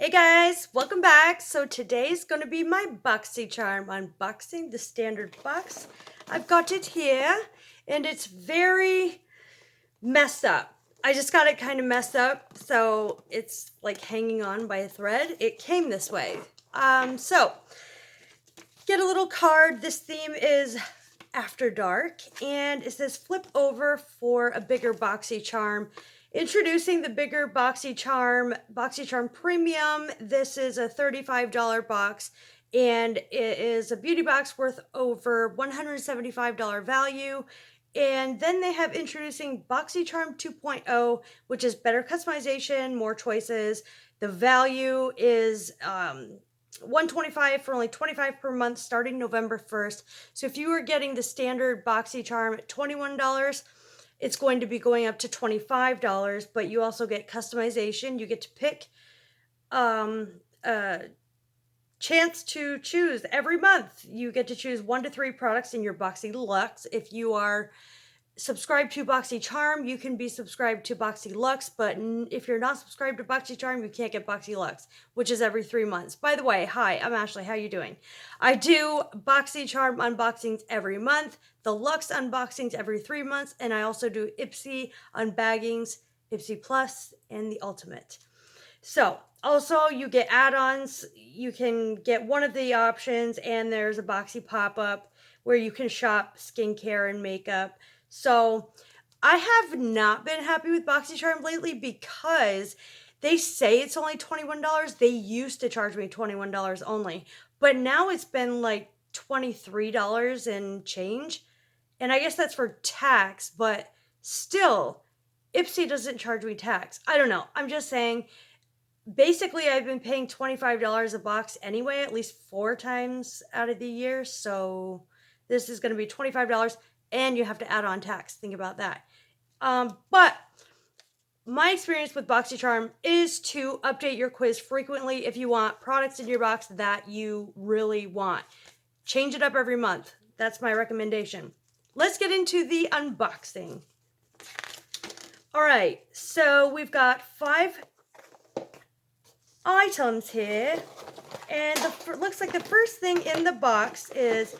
Hey guys, welcome back. So today's going to be my Boxycharm unboxing, the standard box. I've got it here and it's very messed up. I just got it kind of messed up, so it's like hanging on by a thread. It came this way. So get a little card. This theme is After Dark and it says flip over for a bigger Boxycharm. Introducing the bigger Boxycharm, Boxycharm Premium. This is a $35 box and it is a beauty box worth over $175 value. And then they have introducing Boxycharm 2.0, which is better customization, more choices. The value is $125 for only $25 per month starting November 1st. So if you are getting the standard Boxycharm at $21, it's going to be going up to $25, but you also get customization. You get to pick a chance to choose every month. You get to choose 1 to 3 products in your Boxyluxe. If you are subscribed to Boxycharm, you can be subscribed to Boxyluxe, but if you're not subscribed to Boxycharm, you can't get Boxyluxe, which is every 3 months. By the way, hi, I'm Ashley. How you doing? I do Boxycharm unboxings every month, the Luxe unboxings every 3 months, and I also do Ipsy unbaggings, Ipsy Plus, and the Ultimate. So, also you get add-ons. You can get one of the options, and there's a Boxy pop-up where you can shop skincare and makeup. So I have not been happy with Boxycharm lately because they say it's only $21. They used to charge me $21 only, but now it's been like $23 and change. And I guess that's for tax, but still, Ipsy doesn't charge me tax. I don't know. I'm just saying, basically, I've been paying $25 a box anyway, at least 4 times out of the year. So this is going to be $25. And you have to add on tax. Think about that. But my experience with Boxycharm is to update your quiz frequently if you want products in your box that you really want. Change it up every month. That's my recommendation. Let's get into the unboxing. All right, so we've got 5 items here. And looks like the first thing in the box is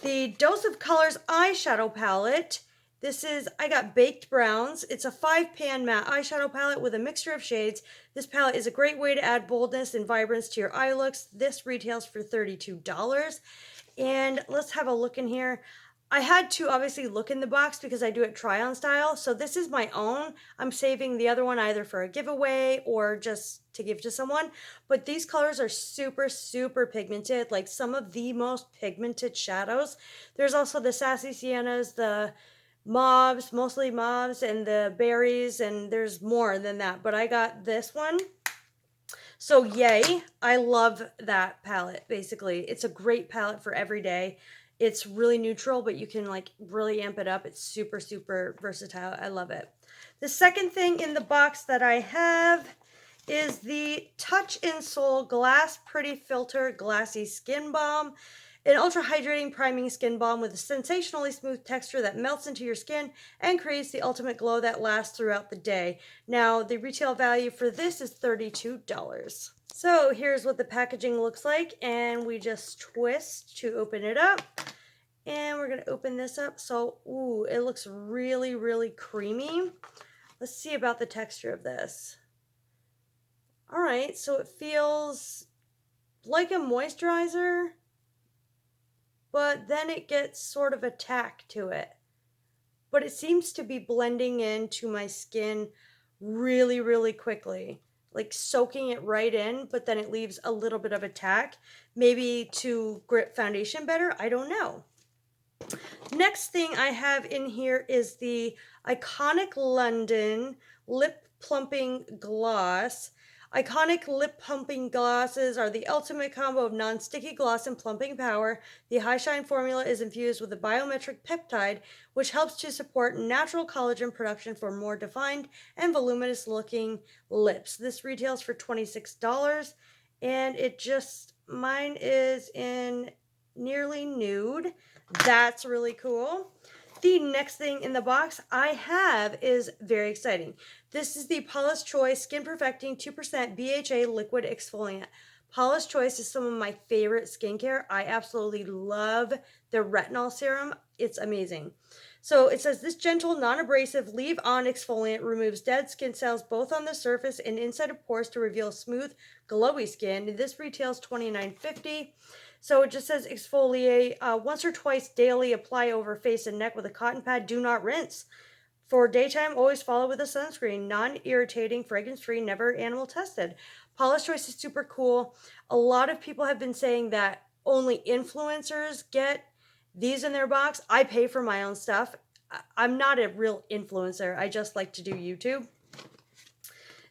the Dose of Colors eyeshadow palette. I got Baked Browns. It's a 5-pan matte eyeshadow palette with a mixture of shades. This palette is a great way to add boldness and vibrance to your eye looks. This retails for $32. And let's have a look in here. I had to obviously look in the box because I do it try-on style. So this is my own. I'm saving the other one either for a giveaway or just to give to someone. But these colors are super, super pigmented. Like some of the most pigmented shadows. There's also the Sassy Siennas, the mauves, mostly mauves, and the berries. And there's more than that. But I got this one. So yay. I love that palette, basically. It's a great palette for every day. It's really neutral, but you can like really amp it up. It's super, super versatile. I love it. The second thing in the box that I have is the Touch in Soul Glass Pretty Filter Glassy Skin Balm. An ultra hydrating priming skin balm with a sensationally smooth texture that melts into your skin and creates the ultimate glow that lasts throughout the day. Now, the retail value for this is $32. So here's what the packaging looks like, and we just twist to open it up. And we're going to open this up. So, ooh, it looks really, really creamy. Let's see about the texture of this. All right, so it feels like a moisturizer, but then it gets sort of a tack to it. But it seems to be blending into my skin really, really quickly. Like soaking it right in, but then it leaves a little bit of a tack. Maybe to grip foundation better, I don't know. Next thing I have in here is the Iconic London Lip Plumping Gloss. Iconic lip plumping glosses are the ultimate combo of non-sticky gloss and plumping power. The high shine formula is infused with a biometric peptide, which helps to support natural collagen production for more defined and voluminous looking lips. This retails for $26, and mine is in nearly nude. That's really cool. the next thing in the box I have is very exciting. This is the Paula's Choice Skin Perfecting 2% BHA Liquid Exfoliant. Paula's Choice is some of my favorite skincare. I absolutely love their retinol serum. It's amazing. So it says this gentle, non-abrasive, leave-on exfoliant removes dead skin cells both on the surface and inside of pores to reveal smooth, glowy skin. This retails $29.50. So it just says exfoliate once or twice daily, apply over face and neck with a cotton pad, do not rinse. For daytime, always follow with a sunscreen, non-irritating, fragrance-free, never animal tested. Paula's Choice is super cool. A lot of people have been saying that only influencers get these in their box. I pay for my own stuff. I'm not a real influencer. I just like to do YouTube.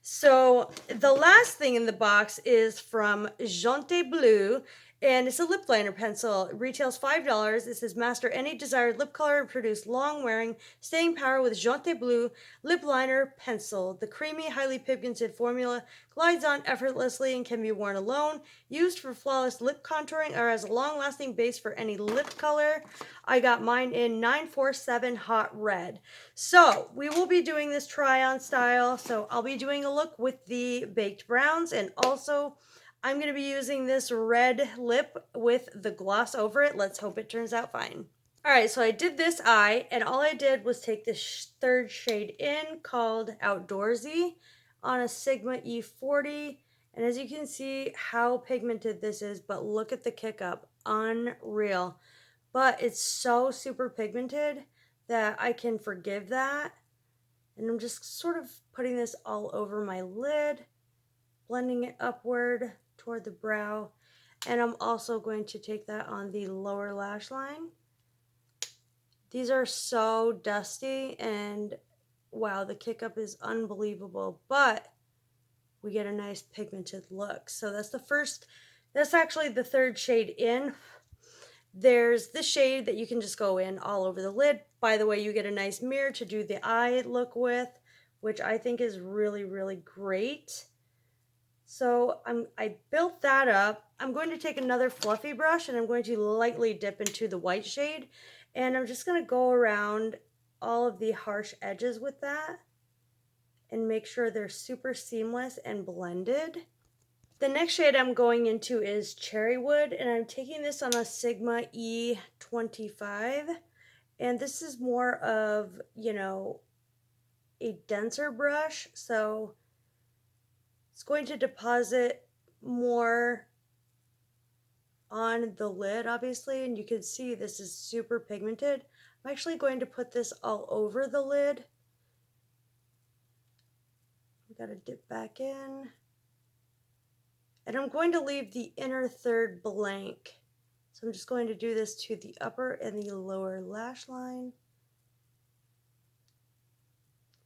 So the last thing in the box is from Jonte Bleu, and it's a lip liner pencil. It retails $5. It says master any desired lip color and produce long-wearing staying power with Jonte Bleu lip liner pencil. The creamy, highly pigmented formula glides on effortlessly and can be worn alone, used for flawless lip contouring or as a long-lasting base for any lip color. I got mine in 947 Hot Red. So we will be doing this try-on style. So I'll be doing a look with the baked browns, and also I'm going to be using this red lip with the gloss over it. Let's hope it turns out fine. Alright, so I did this eye, and all I did was take this third shade in called Outdoorsy on a Sigma E40. And as you can see how pigmented this is, but look at the kick up. Unreal. But it's so super pigmented that I can forgive that. And I'm just sort of putting this all over my lid, blending it upward toward the brow, and I'm also going to take that on the lower lash line. These are so dusty, and wow, the kick up is unbelievable, but we get a nice pigmented look. So that's actually the third shade in. There's this shade that you can just go in all over the lid. By the way, you get a nice mirror to do the eye look with, which I think is really, really great. So I built that up. I'm going to take another fluffy brush and I'm going to lightly dip into the white shade. And I'm just going to go around all of the harsh edges with that and make sure they're super seamless and blended. The next shade I'm going into is Cherry Wood, and I'm taking this on a Sigma E25. And this is more of, you know, a denser brush. So it's going to deposit more on the lid, obviously, and you can see this is super pigmented. I'm actually going to put this all over the lid. We gotta dip back in. And I'm going to leave the inner third blank. So I'm just going to do this to the upper and the lower lash line.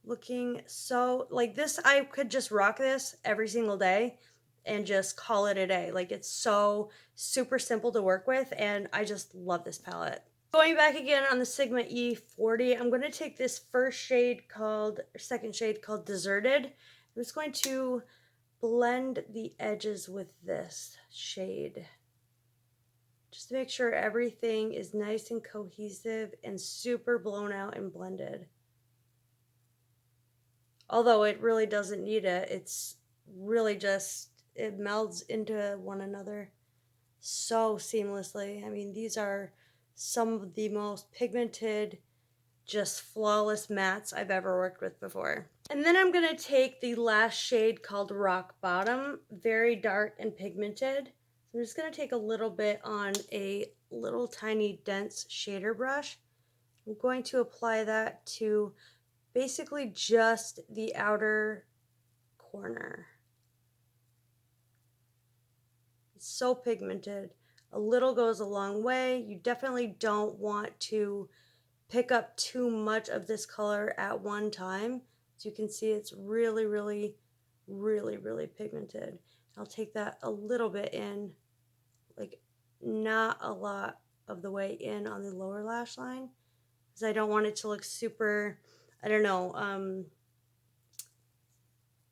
Looking so, like this, I could just rock this every single day and just call it a day. Like it's so super simple to work with, and I just love this palette. Going back again on the Sigma E40, I'm going to take this second shade called Deserted. I'm just going to blend the edges with this shade, just to make sure everything is nice and cohesive and super blown out and blended. Although it really doesn't need it, it's really just, it melds into one another so seamlessly. I mean, these are some of the most pigmented, just flawless mattes I've ever worked with before. And then I'm going to take the last shade called Rock Bottom, very dark and pigmented. So I'm just going to take a little bit on a little tiny dense shader brush. I'm going to apply that to basically just the outer corner. It's so pigmented. A little goes a long way. You definitely don't want to pick up too much of this color at one time. As you can see, it's really, really, really, really pigmented. I'll take that a little bit in, like not a lot of the way in on the lower lash line, because I don't want it to look super, I don't know,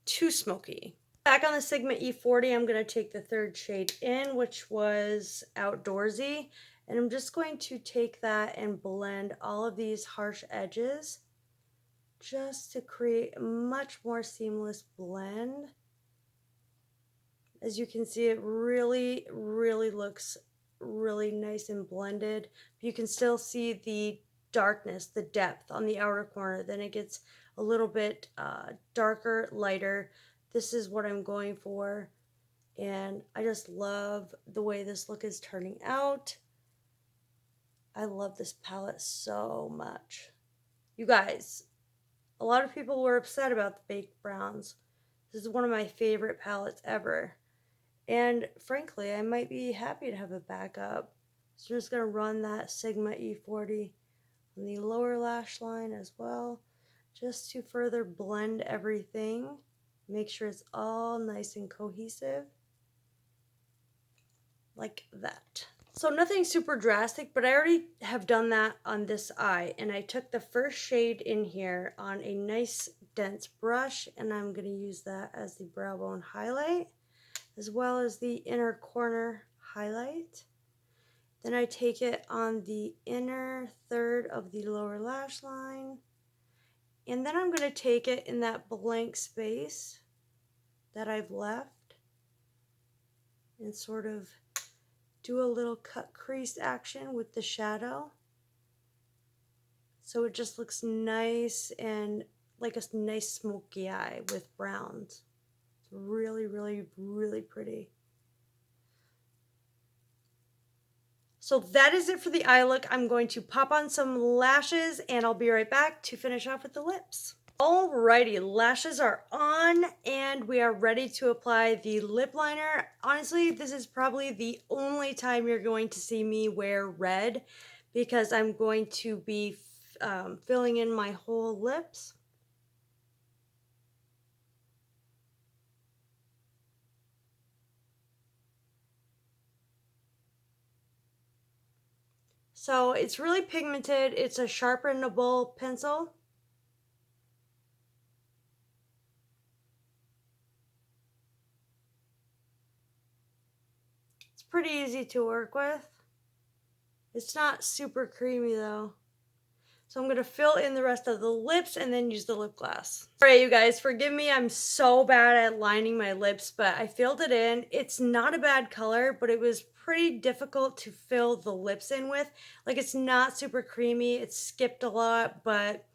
too smoky. Back on the Sigma E40, I'm going to take the third shade in, which was Outdoorsy. And I'm just going to take that and blend all of these harsh edges just to create a much more seamless blend. As you can see, it really, really looks really nice and blended. You can still see the darkness, the depth on the outer corner. Then it gets a little bit darker, lighter. This is what I'm going for. And I just love the way this look is turning out. I love this palette so much. You guys, a lot of people were upset about the baked browns. This is one of my favorite palettes ever. And frankly, I might be happy to have a backup. So I'm just going to run that Sigma E40 on the lower lash line as well, just to further blend everything. Make sure it's all nice and cohesive, like that. So nothing super drastic, but I already have done that on this eye. And I took the first shade in here on a nice dense brush, and I'm going to use that as the brow bone highlight, as well as the inner corner highlight. Then I take it on the inner third of the lower lash line, and then I'm going to take it in that blank space that I've left and sort of do a little cut crease action with the shadow, so it just looks nice and like a nice smoky eye with browns. It's really, really, really pretty. So that is it for the eye look. I'm going to pop on some lashes and I'll be right back to finish off with the lips. Alrighty, lashes are on and we are ready to apply the lip liner. Honestly, this is probably the only time you're going to see me wear red, because I'm going to be filling in my whole lips. So it's really pigmented. It's a sharpenable pencil. It's pretty easy to work with. It's not super creamy though. So I'm going to fill in the rest of the lips and then use the lip gloss. Alright, you guys, forgive me. I'm so bad at lining my lips, but I filled it in. It's not a bad color, but it was pretty difficult to fill the lips in with. Like, it's not super creamy. It skipped a lot, but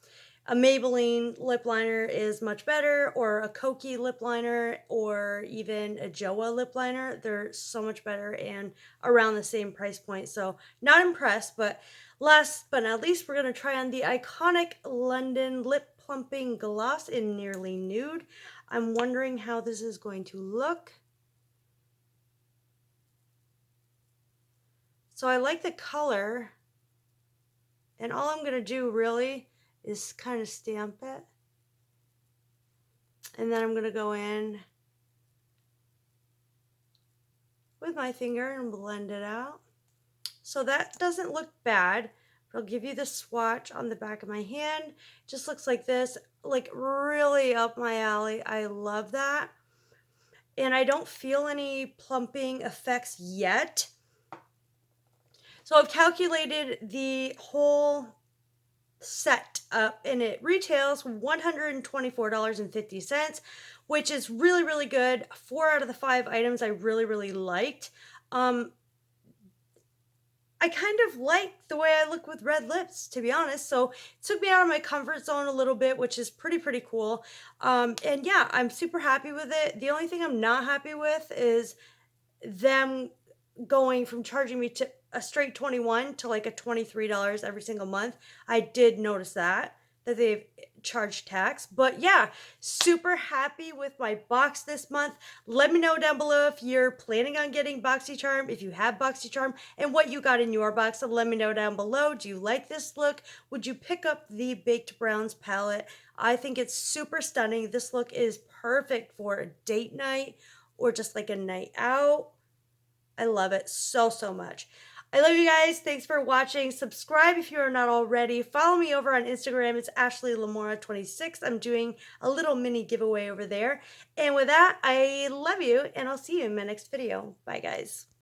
a Maybelline lip liner is much better, or a Kokie lip liner, or even a Joa lip liner. They're so much better and around the same price point. So not impressed, but last but not least, we're going to try on the iconic London Lip Plumping Gloss in Nearly Nude. I'm wondering how this is going to look. So I like the color, and all I'm going to do really is kind of stamp it. And then I'm going to go in with my finger and blend it out. So that doesn't look bad. I'll give you the swatch on the back of my hand. It just looks like this, like really up my alley. I love that. And I don't feel any plumping effects yet. So I've calculated the whole set up and it retails $124.50, which is really, really good. 4 out of the 5 items I really, really liked. I kind of like the way I look with red lips, to be honest. So it took me out of my comfort zone a little bit, which is pretty cool. And yeah, I'm super happy with it. The only thing I'm not happy with is them going from charging me to a straight $21 to like a $23 every single month. I did notice that they've charged tax, but yeah, super happy with my box this month. Let me know down below if you're planning on getting Boxycharm, if you have Boxycharm, and what you got in your box. So let me know down below. Do you like this look? Would you pick up the Baked Browns palette? I think it's super stunning. This look is perfect for a date night or just like a night out. I love it so much. I love you guys. Thanks for watching. Subscribe if you are not already. Follow me over on Instagram. It's AshleyLamora26. I'm doing a little mini giveaway over there. And with that, I love you, and I'll see you in my next video. Bye, guys.